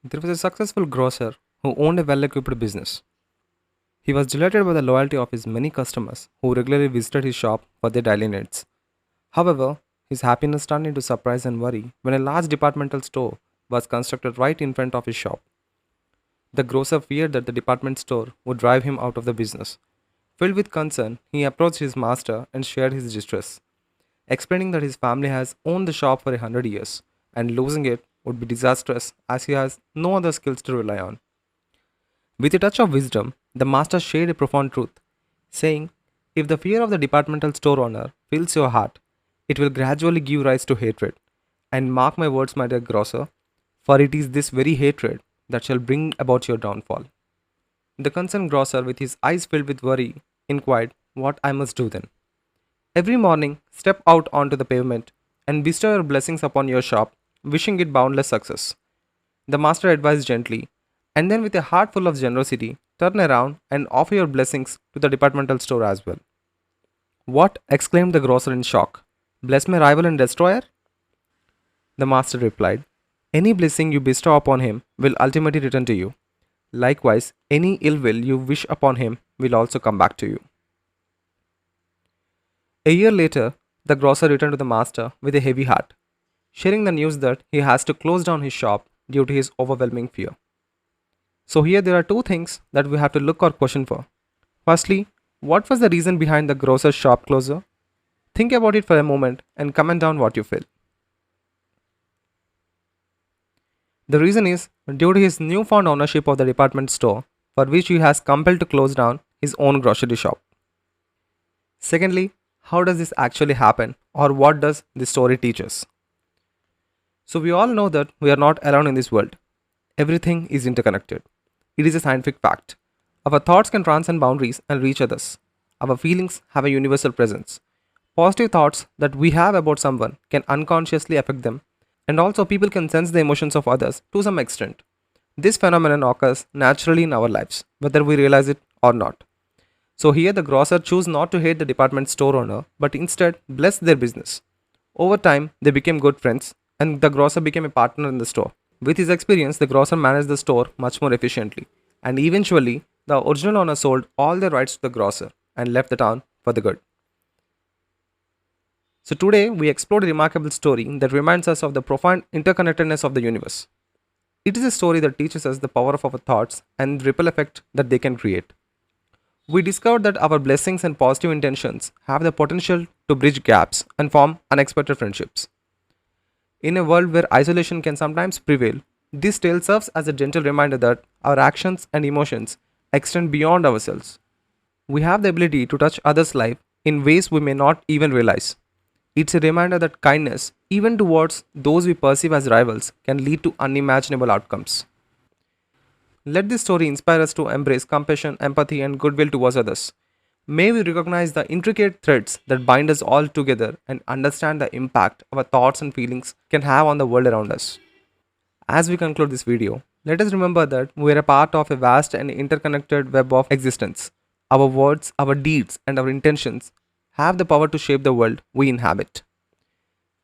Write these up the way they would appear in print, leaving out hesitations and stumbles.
There was a successful grocer who owned a well equipped business. He was delighted by the loyalty of his many customers who regularly visited his shop for their daily needs. However, his happiness turned into surprise and worry when a large departmental store was constructed right in front of his shop. The grocer feared that the department store would drive him out of the business. Filled with concern, he approached his master and shared his distress, explaining that his family has owned the shop for 100 years and losing it would be disastrous as he has no other skills to rely on. With a touch of wisdom, the master shared a profound truth, saying, if the fear of the departmental store owner fills your heart, it will gradually give rise to hatred. And mark my words, my dear grocer, for it is this very hatred that shall bring about your downfall. The concerned grocer, with his eyes filled with worry, inquired what I must do then. Every morning, step out onto the pavement and bestow your blessings upon your shop, wishing it boundless success. The master advised gently, and then with a heart full of generosity, turn around and offer your blessings to the departmental store as well. What? Exclaimed the grocer in shock. Bless my rival and destroyer? The master replied, any blessing you bestow upon him will ultimately return to you. Likewise, any ill will you wish upon him will also come back to you. A year later, the grocer returned to the master with a heavy heart, sharing the news that he has to close down his shop due to his overwhelming fear. So, here there are two things that we have to look or question for. Firstly, what was the reason behind the grocer's shop closure? Think about it for a moment and comment down what you feel. The reason is due to his newfound ownership of the department store, for which he has compelled to close down his own grocery shop. Secondly, how does this actually happen, or what does this story teach us? So, we all know that we are not alone in this world. Everything is interconnected. It is a scientific fact. Our thoughts can transcend boundaries and reach others. Our feelings have a universal presence. Positive thoughts that we have about someone can unconsciously affect them, and also people can sense the emotions of others to some extent. This phenomenon occurs naturally in our lives, whether we realize it or not. So here the grocer chose not to hate the department store owner, but instead blessed their business. Over time, they became good friends, and the grocer became a partner in the store. With his experience, the grocer managed the store much more efficiently, and eventually, the original owner sold all their rights to the grocer and left the town for the good. So today, we explored a remarkable story that reminds us of the profound interconnectedness of the universe. It is a story that teaches us the power of our thoughts and the ripple effect that they can create. We discovered that our blessings and positive intentions have the potential to bridge gaps and form unexpected friendships. In a world where isolation can sometimes prevail, this tale serves as a gentle reminder that our actions and emotions extend beyond ourselves. We have the ability to touch others' life in ways we may not even realize. It's a reminder that kindness, even towards those we perceive as rivals, can lead to unimaginable outcomes. Let this story inspire us to embrace compassion, empathy, and goodwill towards others. May we recognize the intricate threads that bind us all together and understand the impact our thoughts and feelings can have on the world around us. As we conclude this video, let us remember that we are a part of a vast and interconnected web of existence. Our words, our deeds, and our intentions have the power to shape the world we inhabit.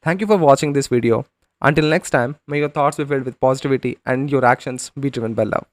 Thank you for watching this video. Until next time, may your thoughts be filled with positivity and your actions be driven by love.